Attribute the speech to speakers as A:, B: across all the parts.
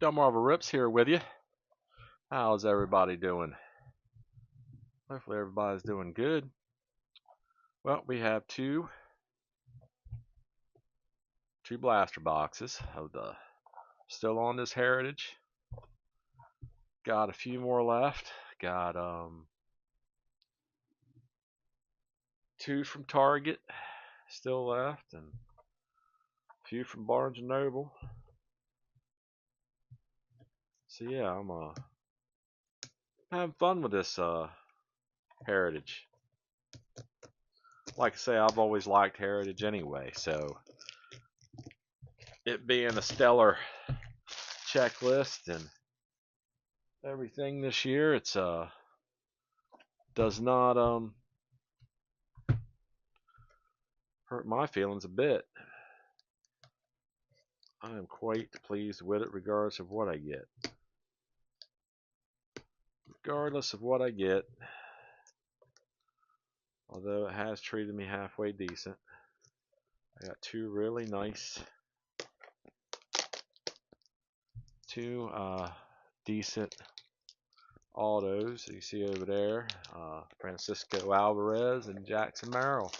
A: Delmarva Rips here with you. How's everybody doing? Hopefully everybody's doing good. Well, we have two blaster boxes of the still on this Heritage. Got a few more left. Got two from Target still left, and a few from Barnes and Noble. So yeah, I'm having fun with this Heritage. Like I say, I've always liked Heritage anyway, so it being a stellar checklist and everything this year, it's does not hurt my feelings a bit. I am quite pleased with it regardless of what I get. Regardless of what I get, although it has treated me halfway decent. I got two really nice, two decent autos you see over there. Francisco Alvarez and Jackson Merrill.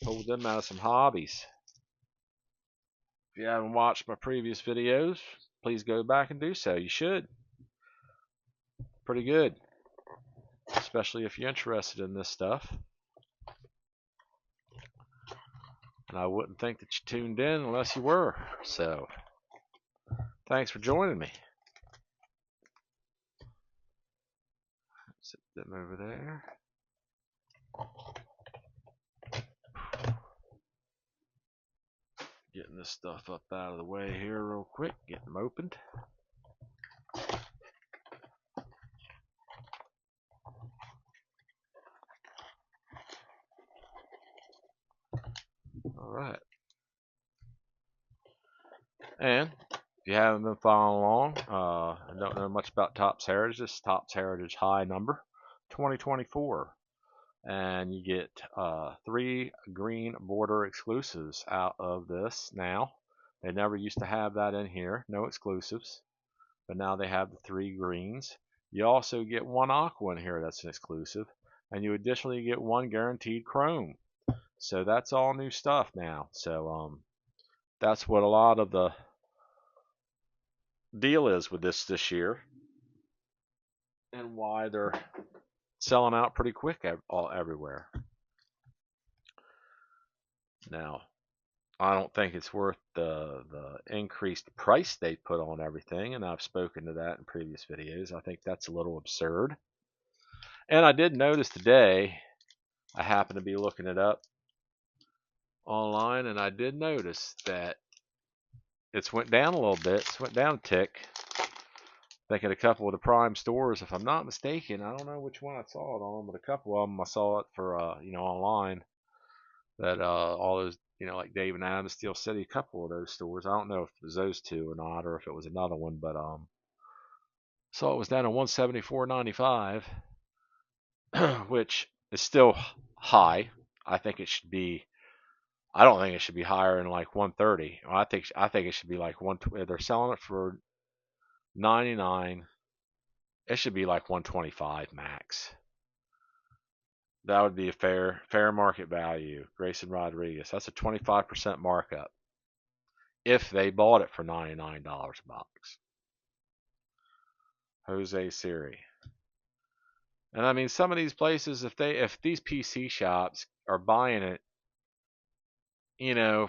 A: Pulled them out of some hobbies. If you haven't watched my previous videos, please go back and do so. You should. Pretty good, especially if you're interested in this stuff. And I wouldn't think that you tuned in unless you were. So, thanks for joining me. Set them over there. Getting this stuff up out of the way here real quick. Get them opened. Alright. And if you haven't been following along, and don't know much about Topps Heritage, this is Topps Heritage High number 2024. And you get 3 green border exclusives out of this now. They never used to have that in here, no exclusives. But now they have the 3 greens. You also get 1 aqua in here that's an exclusive. And you additionally get 1 guaranteed chrome. So that's all new stuff now. So that's what a lot of the deal is with this year. And why they're selling out pretty quick everywhere. Now, I don't think it's worth the increased price they put on everything, and I've spoken to that in previous videos. I think that's a little absurd. And I did notice today, I happened to be looking it up online, and I did notice that it's went down a little bit. It's went down a tick. I think at a couple of the prime stores, if I'm not mistaken, I don't know which one I saw it on, but a couple of them I saw it for online. That all those like Dave and Adams, Steel City, a couple of those stores. I don't know if it was those two or not, or if it was another one, but saw it was down at 174.95, which is still high. I think it should be. I don't think it should be higher than like 130. I think it should be like 120. They're selling it for 99. It should be like 125 max. That would be a fair market value. Grayson Rodriguez. That's a 25% markup if they bought it for $99 a box. Jose Siri. And I mean, some of these places, if these PC shops are buying it,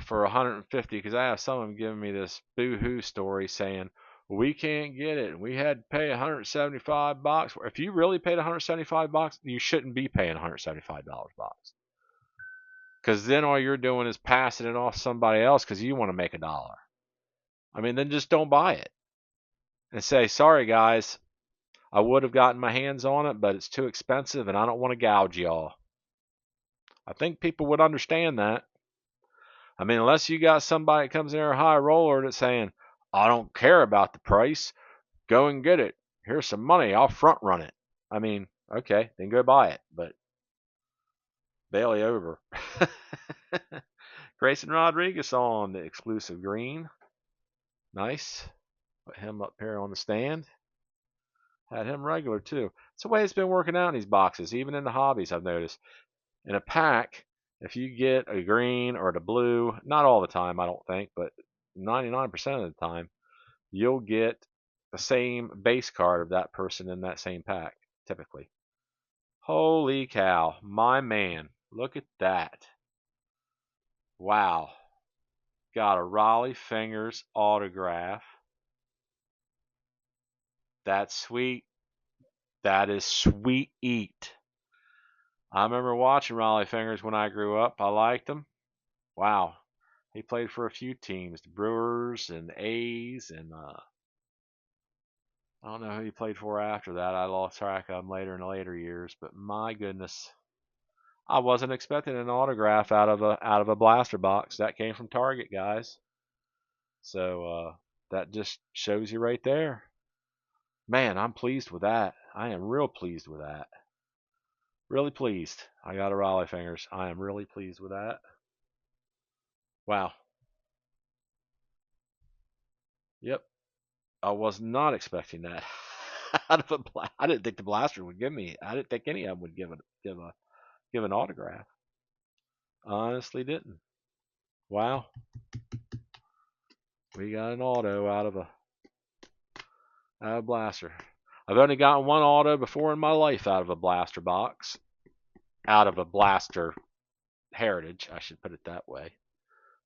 A: for 150, because I have some of them giving me this boo-hoo story saying we can't get it, and we had to pay 175 bucks. If you really paid 175 bucks, you shouldn't be paying 175 dollars box, because then all you're doing is passing it off somebody else because you want to make $1. I mean, then just don't buy it and say, sorry guys, I would have gotten my hands on it, but it's too expensive and I don't want to gouge y'all. I think people would understand that. I mean, unless you got somebody that comes in there a high roller that's saying, I don't care about the price, go and get it. Here's some money, I'll front run it. I mean, okay, then go buy it, but Bailey over. Grayson Rodriguez on the exclusive green. Nice. Put him up here on the stand. Had him regular too. It's the way it's been working out in these boxes, even in the hobbies. I've noticed in a pack, if you get a green or the blue, not all the time, I don't think, but 99% of the time, you'll get the same base card of that person in that same pack, typically. Holy cow, my man, look at that. Wow. Got a Raleigh Fingers autograph. That's sweet. That is sweet eat. I remember watching Raleigh Fingers when I grew up. I liked him. Wow. He played for a few teams, the Brewers and the A's, and I don't know who he played for after that. I lost track of him later in the later years, but my goodness, I wasn't expecting an autograph out of a blaster box. That came from Target, guys. So that just shows you right there. Man, I'm pleased with that. I am real pleased with that. Really pleased. I got a Raleigh Fingers. I am really pleased with that. Wow. Yep. I was not expecting that out of a. I didn't think the blaster would give me. I didn't think any of them would give an autograph. Honestly, didn't. Wow. We got an auto out of a blaster. I've only gotten one auto before in my life out of a blaster box. Out of a blaster heritage, I should put it that way.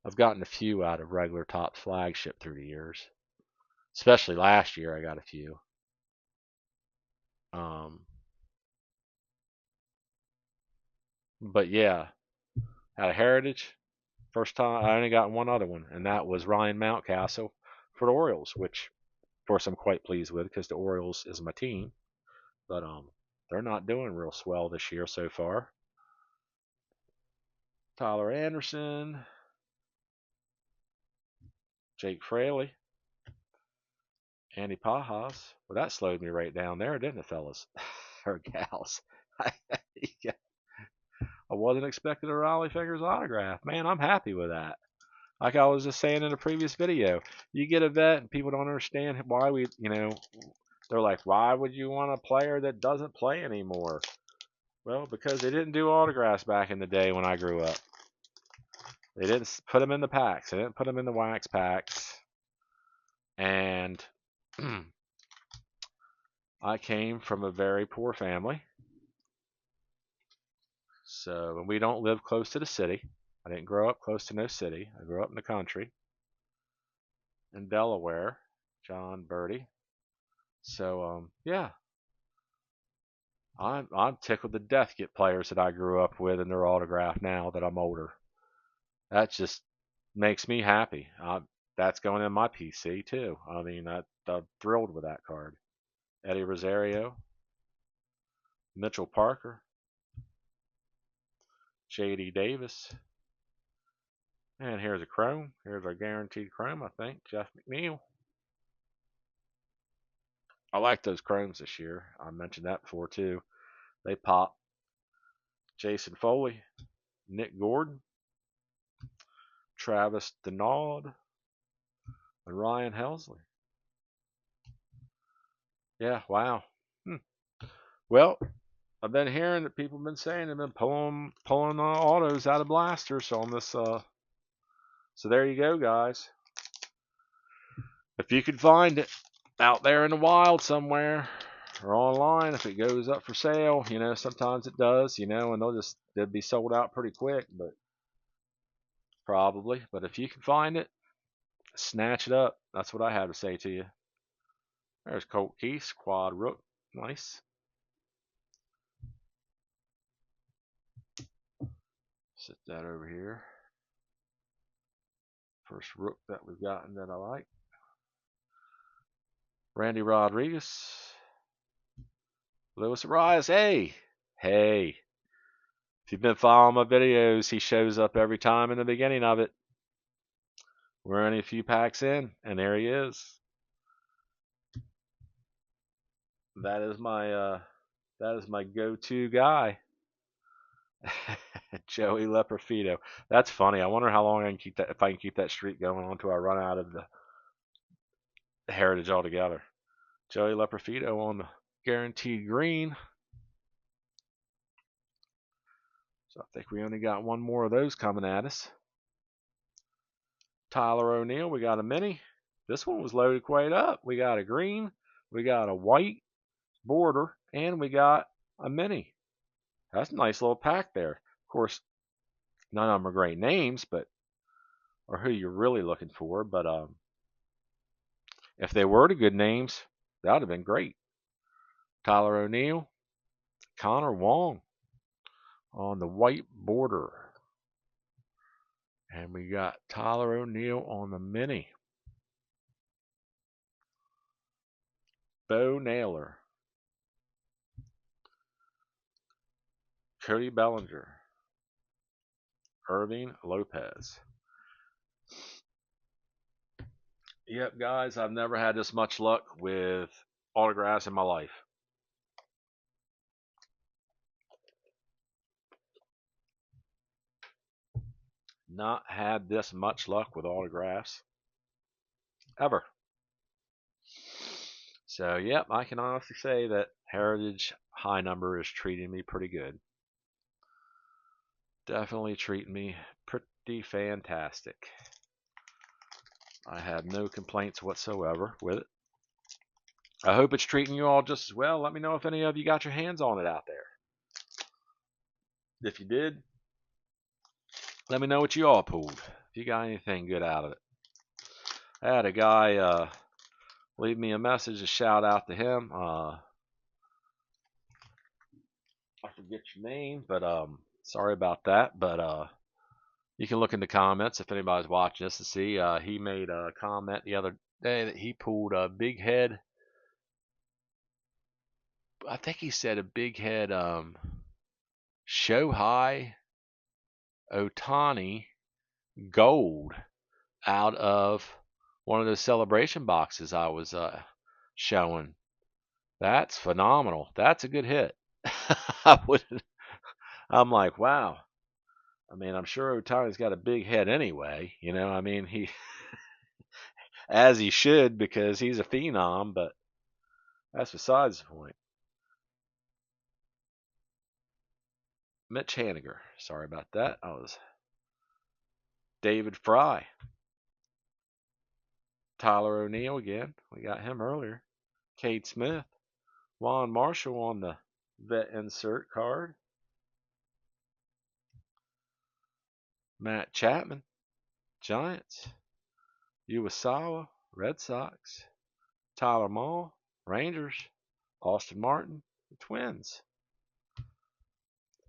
A: I've gotten a few out of regular Topps flagship through the years. Especially last year, I got a few. Um, but yeah, out of heritage, first time I only got one other one, and that was Ryan Mountcastle for the Orioles, which of course I'm quite pleased with because the Orioles is my team. But they're not doing real swell this year so far. Tyler Anderson, Jake Fraley, Andy Pajas. Well, that slowed me right down there, didn't it, fellas or gals? I wasn't expecting a Raleigh Fingers autograph. Man, I'm happy with that. Like I was just saying in the previous video, you get a vet and people don't understand why they're like, why would you want a player that doesn't play anymore? Well, because they didn't do autographs back in the day when I grew up. They didn't put them in the packs. They didn't put them in the wax packs. And I came from a very poor family. So, and we don't live close to the city. I didn't grow up close to no city. I grew up in the country in Delaware, John Birdie. So, yeah, I'm tickled to death to get players that I grew up with and their autograph now that I'm older. That just makes me happy. That's going in my PC too. I mean, I'm thrilled with that card. Eddie Rosario, Mitchell Parker, J.D. Davis, and here's a chrome. Here's our guaranteed chrome, I think. Jeff McNeil. I like those chromes this year. I mentioned that before too. They pop. Jason Foley, Nick Gordon, Travis Denaud, and Ryan Helsley. Yeah, wow. Well, I've been hearing that people have been saying they've been pulling autos out of blasters on this. So there you go, guys. If you could find it out there in the wild somewhere or online, if it goes up for sale, sometimes it does, and they'll be sold out pretty quick, but probably. But if you can find it, snatch it up. That's what I have to say to you. There's Colt Keith, quad rook, nice. Set that over here. First rook that we've gotten that I like. Randy Rodriguez. Luis Arias. Hey. If you've been following my videos, he shows up every time in the beginning of it. We're only a few packs in, and there he is. That is my go-to guy. Joey Leperfido. That's funny. I wonder how long I can keep that, if I can keep that streak going on until I run out of Heritage altogether. Joey Leprofito on the guaranteed green. So I think we only got one more of those coming at us. Tyler O'Neill, we got a mini. This one was loaded quite up. We got a green, we got a white border, and we got a mini. That's a nice little pack there. Of course, none of them are great names, but or who you're really looking for. But if they were the good names, that would have been great. Tyler O'Neill, Connor Wong on the white border. And we got Tyler O'Neill on the mini. Bo Naylor. Cody Bellinger. Irving Lopez. Yep, guys, I've never had this much luck with autographs in my life. Not had this much luck with autographs ever. So, yep, I can honestly say that Heritage High Number is treating me pretty good. Definitely treating me pretty fantastic. I have no complaints whatsoever with it. I hope it's treating you all just as well. Let me know if any of you got your hands on it out there. If you did, let me know what you all pulled. If you got anything good out of it. I had a guy leave me a message, a shout out to him. I forget your name, but sorry about that. But you can look in the comments if anybody's watching this to see. He made a comment the other day that he pulled a big head. I think he said a big head Shohei Ohtani gold out of one of those celebration boxes I was showing. That's phenomenal. That's a good hit. I'm like, wow. I mean, I'm sure Ohtani's got a big head anyway. You know, I mean, he, as he should, because he's a phenom, but that's besides the point. Mitch Haniger. Sorry about that. I was David Fry. Tyler O'Neill again. We got him earlier. Cade Smith. Juan Marshall on the vet insert card. Matt Chapman. Giants. Uwasawa. Red Sox. Tyler Mahle. Rangers. Austin Martin. The Twins.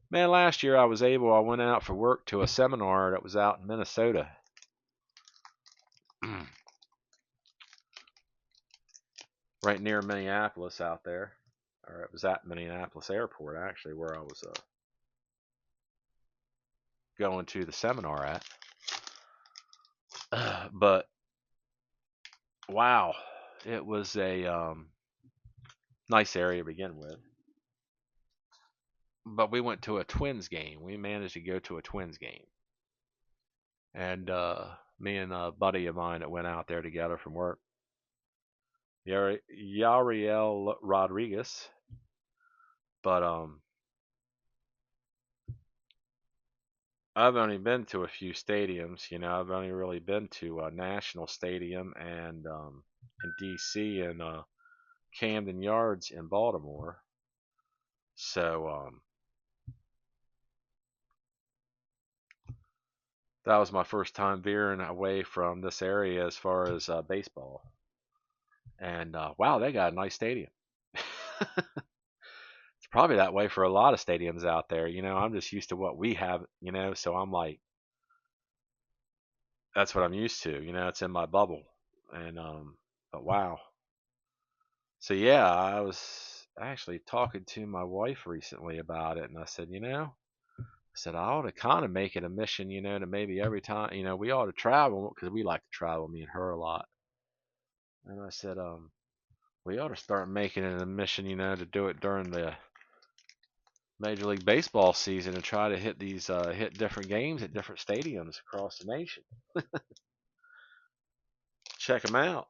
A: Man, last year I went out for work to a seminar that was out in Minnesota. Right near Minneapolis out there. Or it was at Minneapolis Airport, actually, where I was going to the seminar at. But, wow, it was a nice area to begin with. But we went to a Twins game. We managed to go to a Twins game. And me and a buddy of mine that went out there together from work, Yariel Rodriguez. But I've only been to a few stadiums. You know, I've only really been to National Stadium and in D.C. and Camden Yards in Baltimore. So that was my first time veering away from this area as far as baseball. And wow, they got a nice stadium. It's probably that way for a lot of stadiums out there. You know, I'm just used to what we have, you know, so I'm like, that's what I'm used to. You know, it's in my bubble. And, but wow. So yeah, I was actually talking to my wife recently about it, and I said, you know, I said I ought to kind of make it a mission, you know, to maybe every time, you know, we ought to travel because we like to travel, me and her a lot. And I said, we ought to start making it a mission, you know, to do it during the Major League Baseball season and try to hit these hit different games at different stadiums across the nation. Check them out.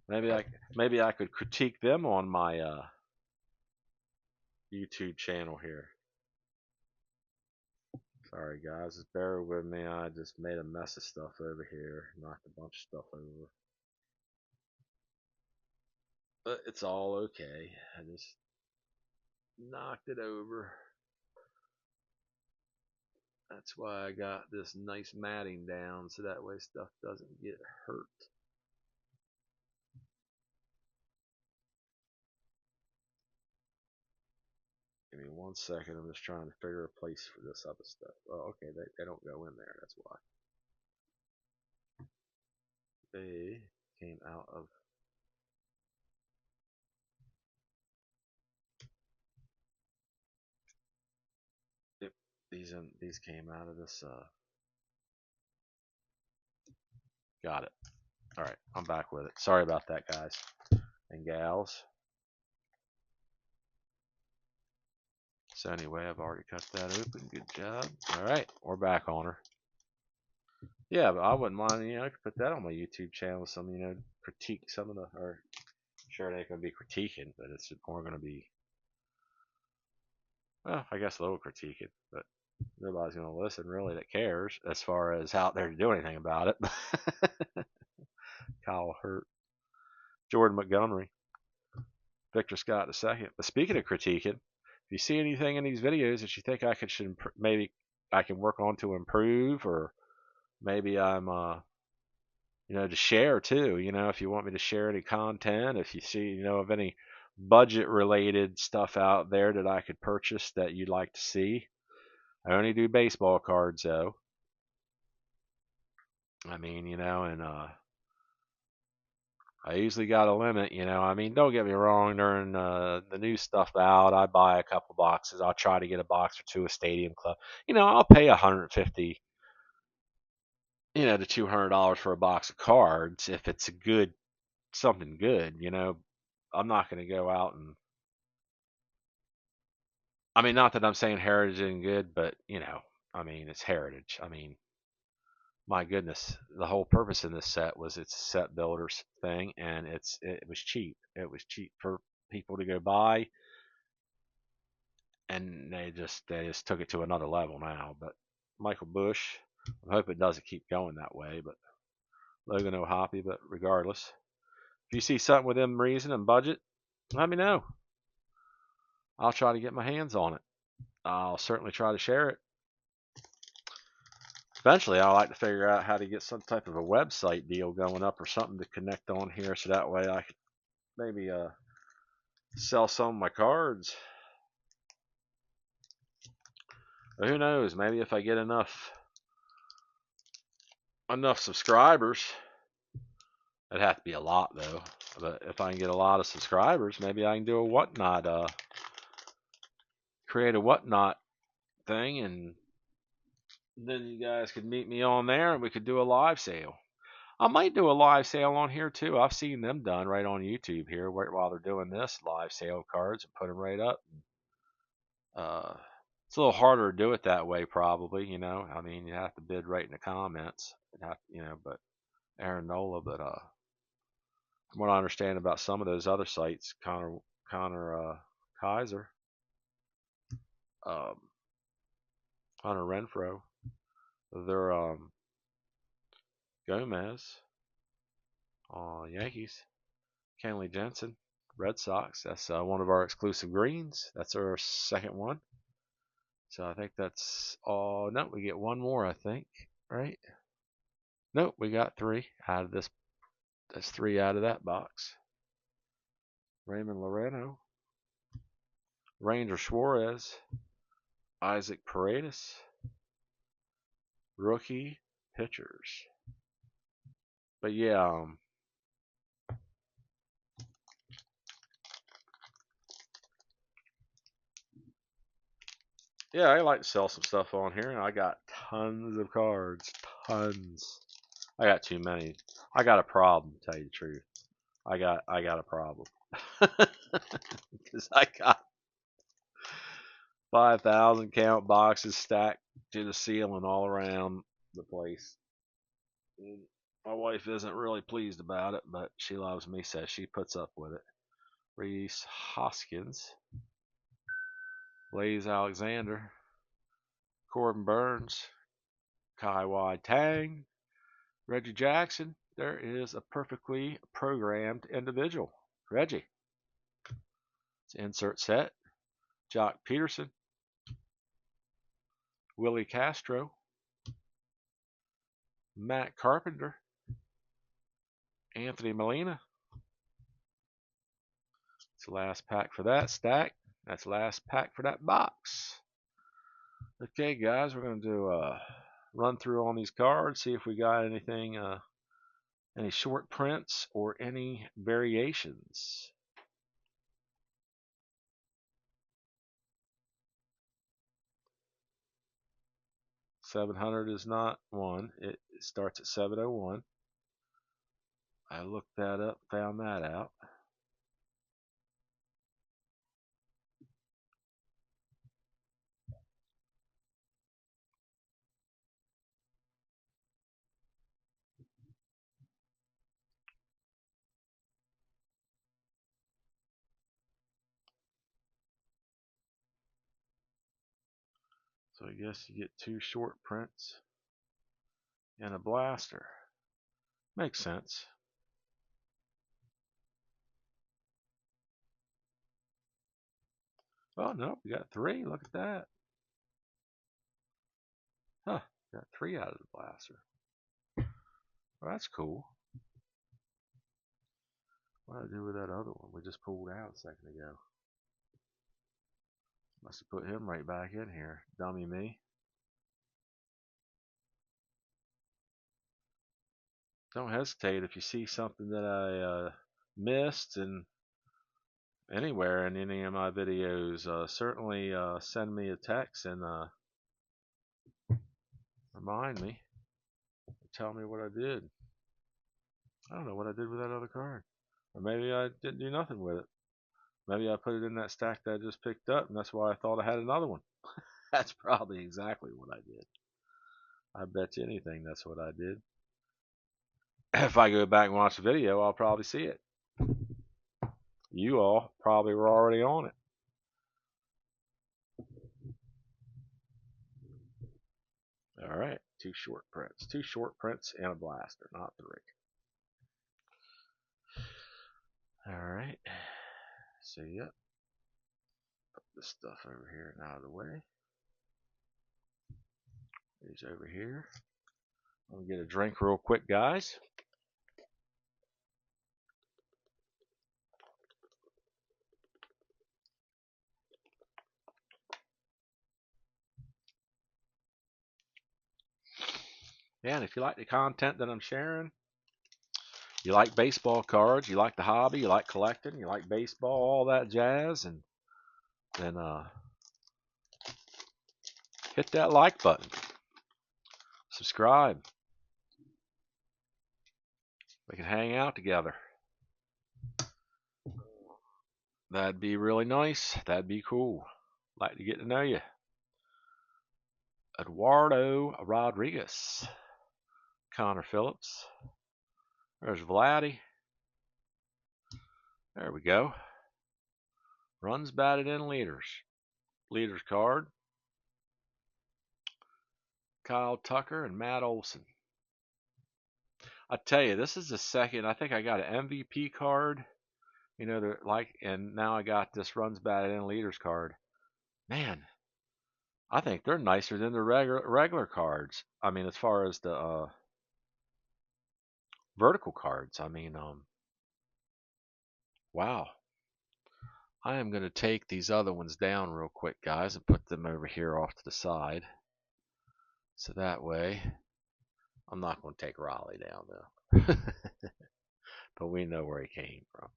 A: Maybe I could critique them on my YouTube channel here. Sorry guys, just bear with me. I just made a mess of stuff over here, knocked a bunch of stuff over, but it's all okay. I just knocked it over. That's why I got this nice matting down so that way stuff doesn't get hurt. Give me 1 second. I'm just trying to figure a place for this other stuff. Oh, okay. They don't go in there. That's why. They came out of. Yep, these came out of this. Got it. All right, I'm back with it. Sorry about that, guys and gals. So anyway, I've already cut that open. Good job. All right, we're back on her. Yeah, but I wouldn't mind. I could put that on my YouTube channel. Some, critique some of the. Or sure, it ain't gonna be critiquing, but it's more gonna be. Well, I guess a little critiquing, but nobody's gonna listen really that cares as far as out there to do anything about it. Kyle Hurt, Jordan Montgomery, Victor Scott II. But speaking of critiquing, if you see anything in these videos that you think should maybe I can work on to improve, or maybe I'm to share too. If you want me to share any content, if you see of any budget related stuff out there that I could purchase that you'd like to see. I only do baseball cards though. I mean, and I usually got a limit, I mean, don't get me wrong, during the new stuff out, I buy a couple boxes. I'll try to get a box or two of Stadium Club. I'll pay 150, to $200 for a box of cards if it's something good, I'm not going to go out and, I mean, not that I'm saying Heritage isn't good, but, I mean, it's Heritage. I mean, my goodness, the whole purpose in this set was it's a set builders thing, and it was cheap. It was cheap for people to go buy, and they just took it to another level now. But Michael Bush, I hope it doesn't keep going that way. But Logan O'Hoppe, but regardless, if you see something within reason and budget, let me know. I'll try to get my hands on it. I'll certainly try to share it. Eventually, I like to figure out how to get some type of a website deal going up or something to connect on here, so that way I could maybe sell some of my cards. But who knows? Maybe if I get enough subscribers, it'd have to be a lot though. But if I can get a lot of subscribers, maybe I can do a whatnot, create a whatnot thing, and then you guys could meet me on there, and we could do a live sale. I might do a live sale on here too. I've seen them done right on YouTube here while they're doing this live sale cards and put them right up. Uh, it's a little harder to do it that way, probably. I mean, you have to bid right in the comments. But Aaron Nola. But from what I understand about some of those other sites, Connor Kaiser, um, Hunter Renfro, they're Gomez, Yankees, Kenley Jensen, Red Sox. That's one of our exclusive greens. That's our second one. So I think that's all. No, we get one more, I think, right? Nope, we got three out of this. That's three out of that box. Raymond Loreno, Ranger Suarez, Isaac Paredes, rookie pitchers. But yeah, yeah, I like to sell some stuff on here, and I got tons of cards, tons. I got too many. I got a problem, to tell you the truth. I got a problem because I got 5,000 count boxes stacked to the ceiling all around the place. My wife isn't really pleased about it, but she loves me, so she puts up with it. Reese Hoskins, Blaze Alexander, Corbin Burns, Kai Wai Tang, Reggie Jackson. There is a perfectly programmed individual. Reggie. It's insert set. Jock Peterson, Willie Castro, Matt Carpenter, Anthony Molina. It's the last pack for that stack. That's the last pack for that box. Okay, guys, we're going to do a run through on these cards, see if we got anything, any short prints or any variations. $700 is not one. It starts at 701. I looked that up, found that out. So I guess you get 2 short prints and a blaster. Makes sense. Oh no, we got 3. Look at that. Huh, got 3 out of the blaster. Well, that's cool. What did I do with that other one we just pulled out a second ago? Must have put him right back in here. Dummy me. Don't hesitate if you see something that I missed and anywhere in any of my videos. Certainly send me a text and remind me. Tell me what I did. I don't know what I did with that other card. Or maybe I didn't do nothing with it. Maybe I put it in that stack that I just picked up, and that's why I thought I had another one. That's probably exactly what I did. I bet you anything that's what I did. If I go back and watch the video, I'll probably see it. You all probably were already on it. All right, 2 short prints. 2 short prints and a blaster, not 3. All right. So, yep. Put this stuff over here and out of the way. These over here. I'm going to get a drink real quick, guys. Yeah, and if you like the content that I'm sharing, you like baseball cards, you like the hobby, you like collecting, you like baseball, all that jazz, and then hit that like button. Subscribe. We can hang out together. That'd be really nice. That'd be cool. Like to get to know you. Eduardo Rodriguez. Connor Phillips. There's Vladdy. There we go. Runs batted in leaders. Leaders card. Kyle Tucker and Matt Olson. I tell you, this is the second. I think I got an MVP card. You know, they're like, and now I got this runs batted in leaders card. Man, I think they're nicer than the regular cards. I mean, as far as the vertical cards. I mean, wow. I am going to take these other ones down real quick, guys, and put them over here off to the side. So that way, I'm not going to take Raleigh down, though. But we know where he came from.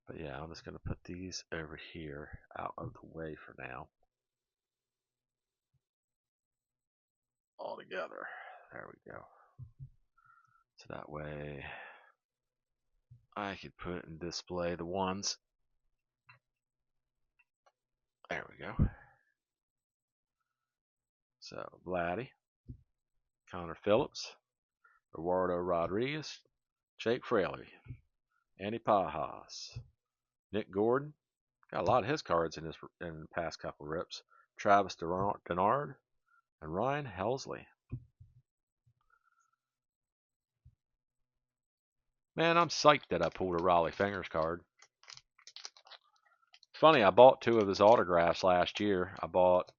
A: But yeah, I'm just going to put these over here out of the way for now. All together. There we go. So that way I could put and display the ones. There we go. So Vladdy, Connor Phillips, Eduardo Rodriguez, Jake Fraley, Andy Pajas, Nick Gordon. Got a lot of his cards in the past couple rips. Travis Denard and Ryan Helsley. Man, I'm psyched that I pulled a Raleigh Fingers card. Funny, I bought 2 of his autographs last year. I bought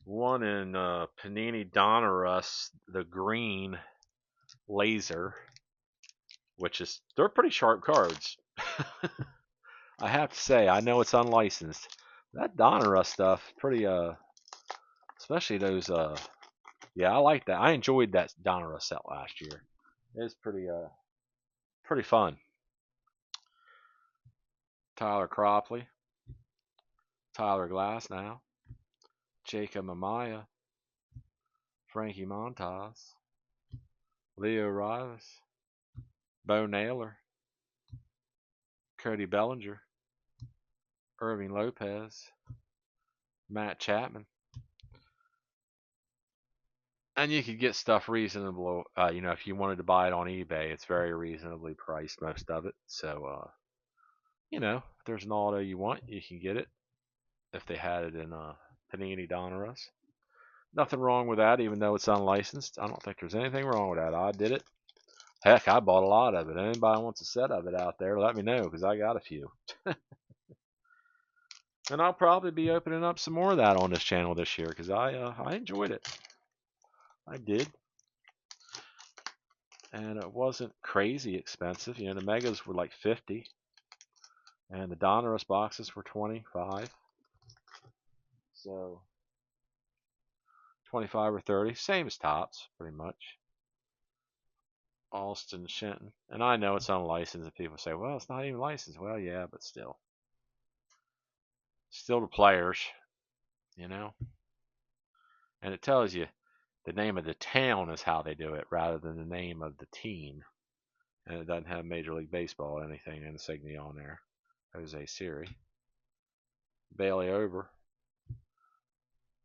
A: one in Panini Donruss, the green laser, which is, they're pretty sharp cards. I have to say, I know it's unlicensed. That Donruss stuff, pretty especially those yeah, I like that. I enjoyed that Donruss set last year. It's pretty fun. Tyler Cropley, Tyler Glasnow, Jacob Amaya, Frankie Montas, Leo Rivas, Bo Naylor, Cody Bellinger, Irving Lopez, Matt Chapman. And you could get stuff reasonable, if you wanted to buy it on eBay, it's very reasonably priced, most of it. So, if there's an auto you want, you can get it if they had it in Panini Donruss. Nothing wrong with that, even though it's unlicensed. I don't think there's anything wrong with that. I did it. Heck, I bought a lot of it. Anybody wants a set of it out there, let me know, because I got a few. And I'll probably be opening up some more of that on this channel this year, because I enjoyed it. I did. And it wasn't crazy expensive. The Megas were like 50, and the Donruss boxes were 25. So 25 or 30, same as Topps, pretty much. Alston Shenton. And I know it's unlicensed, and people say, well, it's not even licensed. Well, yeah, but still. Still the players, And it tells you the name of the town is how they do it, rather than the name of the team. And it doesn't have Major League Baseball or anything insignia on there. Jose Siri. Bailey Over.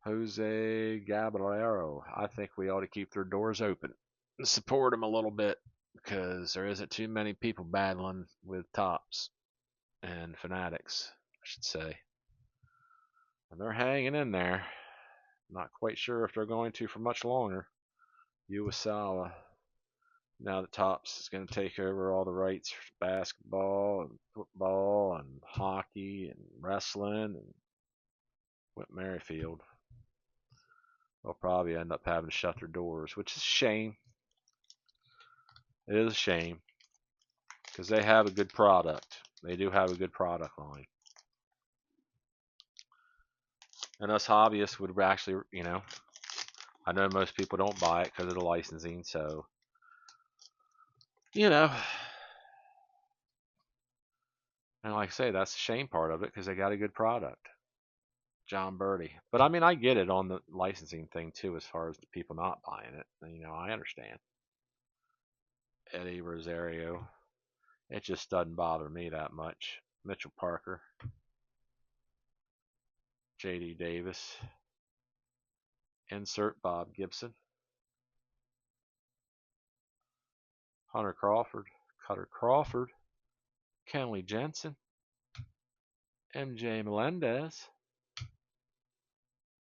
A: Jose Caballero. I think we ought to keep their doors open and support them a little bit, because there isn't too many people battling with Topps and Fanatics, I should say. And they're hanging in there. Not quite sure if they're going to for much longer. Uwasawa, now that Topps is going to take over all the rights for basketball and football and hockey and wrestling and Whit Merrifield, they'll probably end up having to shut their doors, which is a shame. It is a shame, because they have a good product. They do have a good product line. And us hobbyists would actually, I know most people don't buy it because of the licensing, so, and like I say, that's the shame part of it, because they got a good product. John Birdie. But I mean, I get it on the licensing thing too, as far as the people not buying it. I understand. Eddie Rosario. It just doesn't bother me that much. Mitchell Parker. J.D. Davis. Insert Bob Gibson. Hunter Crawford. Cutter Crawford. Kenley Jensen. MJ Melendez.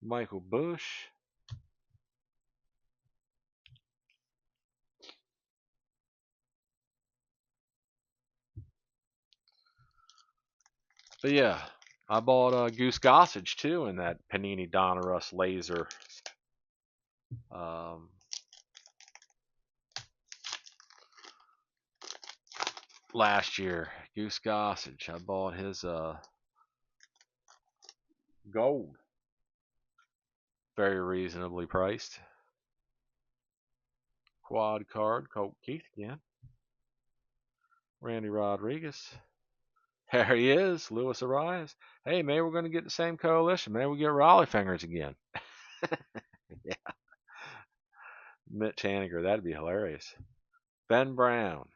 A: Michael Bush. But yeah, I bought Goose Gossage too in that Panini Donruss laser. Last year, Goose Gossage. I bought his gold. Very reasonably priced. Quad card, Colt Keith again. Randy Rodriguez. There he is, Luis Arias. Hey, maybe we're going to get the same coalition. Maybe we get Raleigh Fingers again. Yeah. Mitch Haniger, that'd be hilarious. Ben Brown.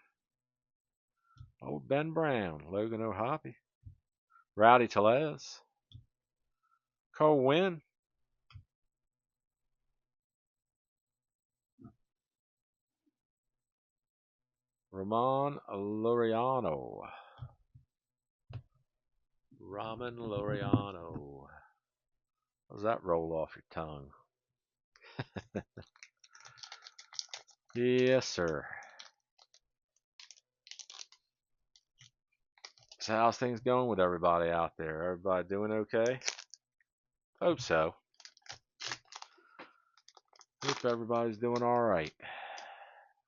A: Oh, Ben Brown. Logan O'Hoppe. Rowdy Tellez. Cole Winn. Ramon Laureano. Ramen Laureano. How does that roll off your tongue? Yes, sir. So how's things going with everybody out there? Everybody doing okay? Hope so. Hope everybody's doing all right.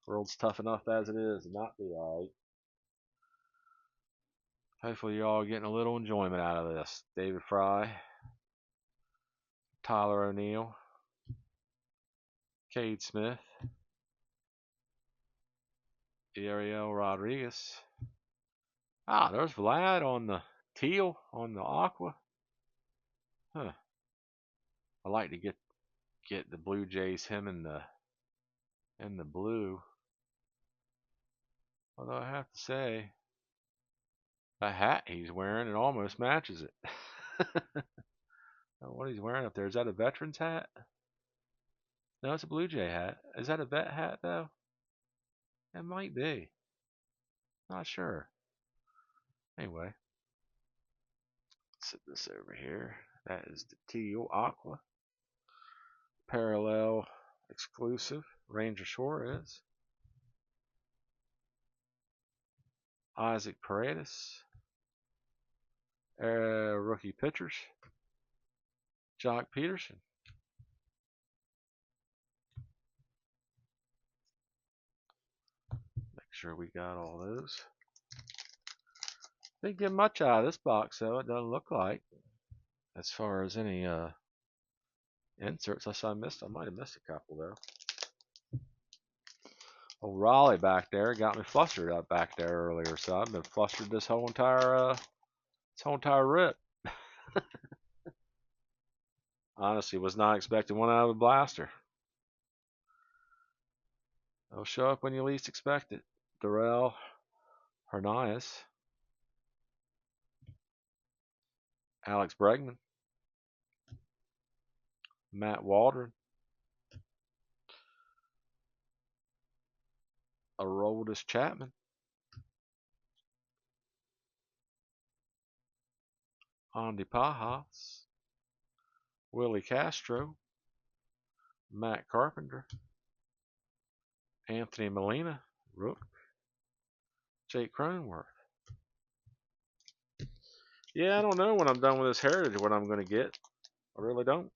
A: World's tough enough as it is to not be all right. Hopefully you're all getting a little enjoyment out of this. David Fry, Tyler O'Neill, Cade Smith, Ariel Rodriguez. Ah, there's Vlad on the teal, on the aqua. Huh. I like to get the Blue Jays, him in the blue. Although I have to say, the hat he's wearing, it almost matches it. What he's wearing up there, is that a veteran's hat? No, it's a Blue Jay hat. Is that a vet hat though? It might be. Not sure. Anyway, set this over here. That is the teal aqua. Parallel exclusive. Ranger Suarez. Isaac Paredes. Rookie pitchers. Jock Peterson. Make sure we got all those. Didn't get much out of this box though, it doesn't look like. As far as any inserts, I might have missed a couple though. Old Raleigh back there got me flustered up back there earlier, so I've been flustered this whole entire rip. Honestly, was not expecting one out of a blaster. They'll show up when you least expect it. Darrell Hernandez, Alex Bregman, Matt Waldron, Aroldis Chapman, Andy Pajas, Willie Castro, Matt Carpenter, Anthony Molina, Rook, Jake Cronenworth. Yeah, I don't know when I'm done with this Heritage what I'm going to get. I really don't.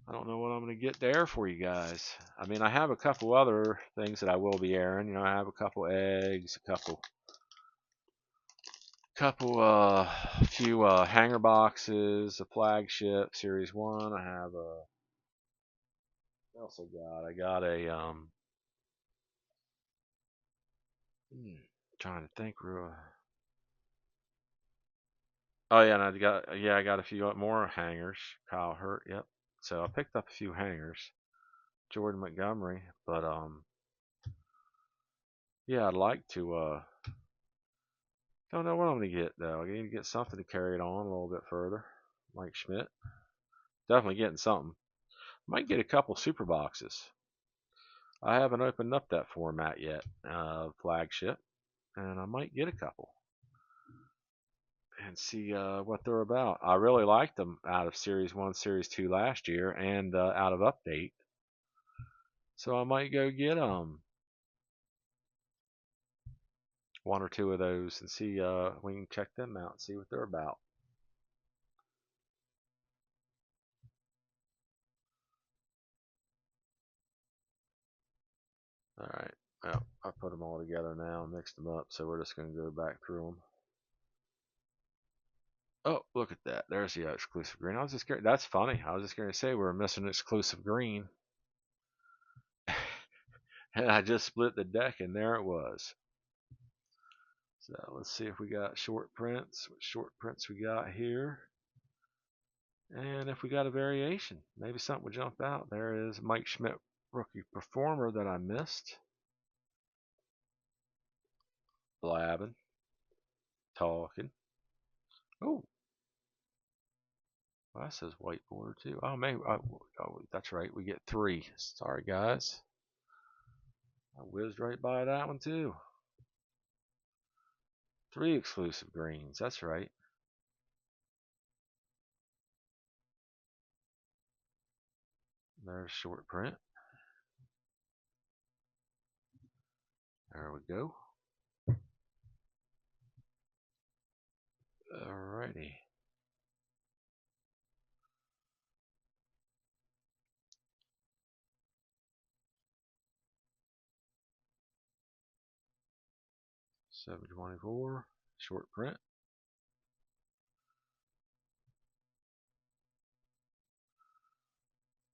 A: I don't know what I'm going to get there for you guys. I mean, I have a couple other things that I will be airing. You know, I have a couple eggs, a few hanger boxes, a flagship series 1. I have a what else I got a trying to think real. Oh yeah, and I got a few more hangers. Kyle Hurt, yep. So I picked up a few hangers. Jordan Montgomery, but yeah, I'd like to don't know what I'm gonna get though. I need to get something to carry it on a little bit further. Mike Schmidt, definitely getting something. Might get a couple super boxes. I haven't opened up that format yet, flagship, and I might get a couple and see what they're about. I really liked them out of Series 1, Series 2 last year, and out of Update. So I might go get one or two of those and see we can check them out and see what they're about. All right. Well, I put them all together now and mixed them up, so we're just going to go back through them. Oh, look at that. There's the exclusive green. That's funny. I was just going to say we're missing exclusive green. And I just split the deck, and there it was. So let's see if we got short prints. What short prints we got here? And if we got a variation, maybe something would jump out. There is Mike Schmidt, rookie performer that I missed. Blabbing, talking. Oh, well, that says white border too. Oh, maybe. Oh, that's right. We get 3. Sorry, guys. I whizzed right by that one too. 3 exclusive greens, that's right. There's short print. There we go. Alrighty. $7.24 short print.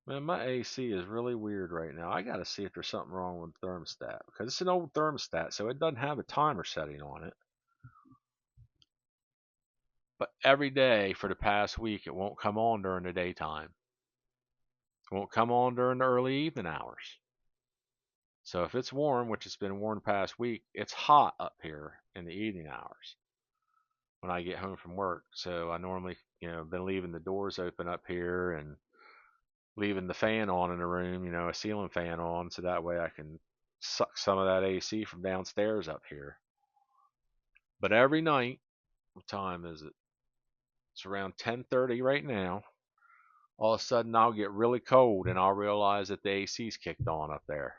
A: Man, my AC is really weird right now. I gotta see if there's something wrong with the thermostat because it's an old thermostat, so it doesn't have a timer setting on it. But every day for the past week, it won't come on during the daytime. It won't come on during the early evening hours. So if it's warm, which it's been warm the past week, it's hot up here in the evening hours when I get home from work. So I normally, been leaving the doors open up here and leaving the fan on in the room, a ceiling fan on, so that way I can suck some of that AC from downstairs up here. But every night, what time is it? It's around 10:30 right now. All of a sudden, I'll get really cold and I'll realize that the AC's kicked on up there.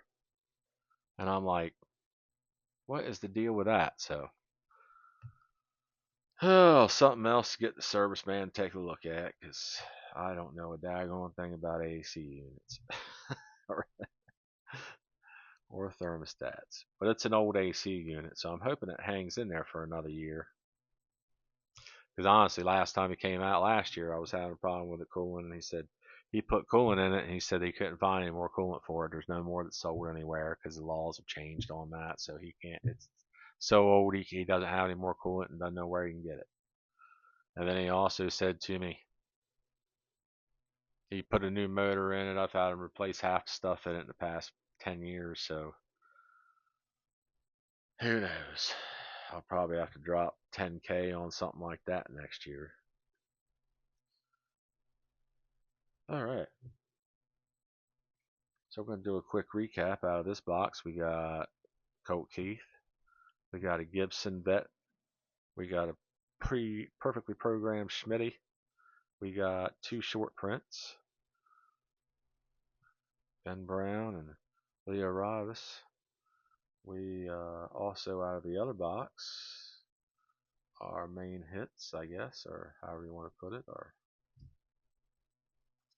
A: And I'm like, what is the deal with that? So, oh, something else to get the service man to take a look at because I don't know a daggone thing about AC units or thermostats. But it's an old AC unit, so I'm hoping it hangs in there for another year. Because honestly, last time he came out last year, I was having a problem with the coolant, and he said he put coolant in it, and he said he couldn't find any more coolant for it. There's no more that's sold anywhere because the laws have changed on that, so he can't. It's so old he doesn't have any more coolant and doesn't know where he can get it. And then he also said to me he put a new motor in it. I've had him replace half the stuff in it in the past 10 years, so who knows? I'll probably have to drop 10K on something like that next year. All right. So we're going to do a quick recap out of this box. We got Colt Keith. We got a Gibson Vet. We got a perfectly programmed Schmitty. We got 2 short prints. Ben Brown and Leo Rivas. We also out of the other box, our main hits, I guess, or however you want to put it, or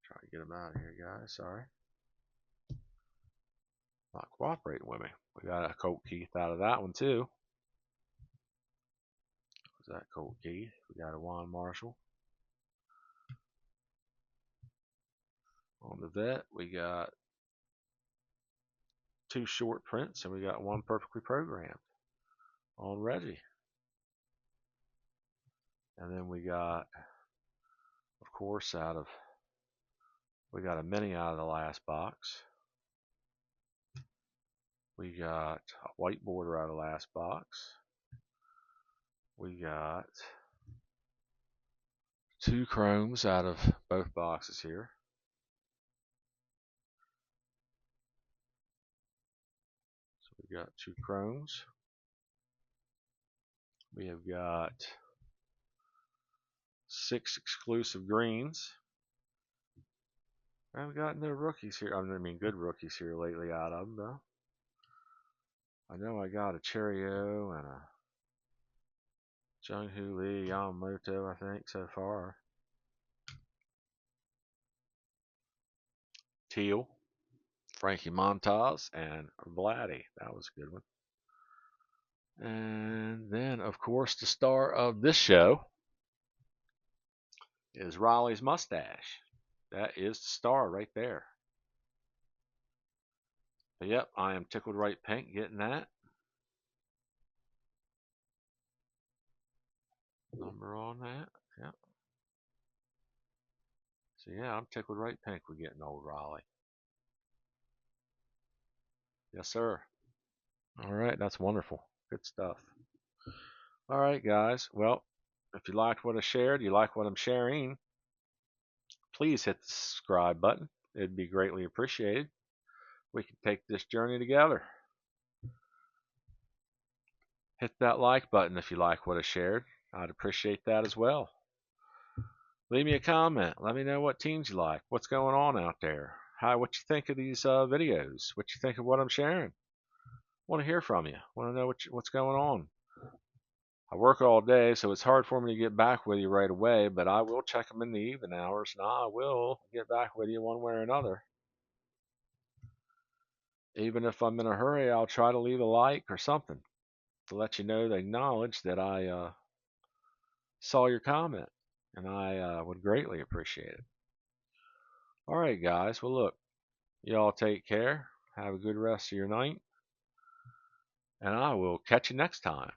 A: try to get them out of here, guys. Sorry. Not cooperating with me. We got a Colt Keith out of that one, too. Was that Colt Keith? We got a Juan Marshall. On the vet, we got 2 short prints, and we got 1 perfectly programmed on Reggie. And then we got, of course, we got a mini out of the last box. We got a white border out of the last box. We got 2 chromes out of both boxes here. So we got 2 chromes. We have got 6 exclusive greens. I haven't got no rookies here. I mean, good rookies here lately out of them, though. I know I got a Cheerio and a Jung-Hoo Lee Yamamoto, I think, so far. Teal, Frankie Montas, and Vladdy. That was a good one. And then, of course, the star of this show is Raleigh's mustache. That is the star right there. But yep, I am tickled right pink getting that. Number on that. Yep. So yeah, I'm tickled right pink with getting old Raleigh. Yes, sir. All right, that's wonderful. Good stuff. All right, guys. Well, if you liked what I shared, you like what I'm sharing, please hit the subscribe button. It'd be greatly appreciated. We can take this journey together. Hit that like button if you like what I shared. I'd appreciate that as well. Leave me a comment. Let me know what teams you like. What's going on out there? What you think of these videos? What you think of what I'm sharing? Want to hear from you. Want to know what's going on. I work all day, so it's hard for me to get back with you right away, but I will check them in the evening hours, and I will get back with you one way or another. Even if I'm in a hurry, I'll try to leave a like or something to let you know, to acknowledge that I saw your comment, and I would greatly appreciate it. All right, guys. Well, look, y'all take care. Have a good rest of your night, and I will catch you next time.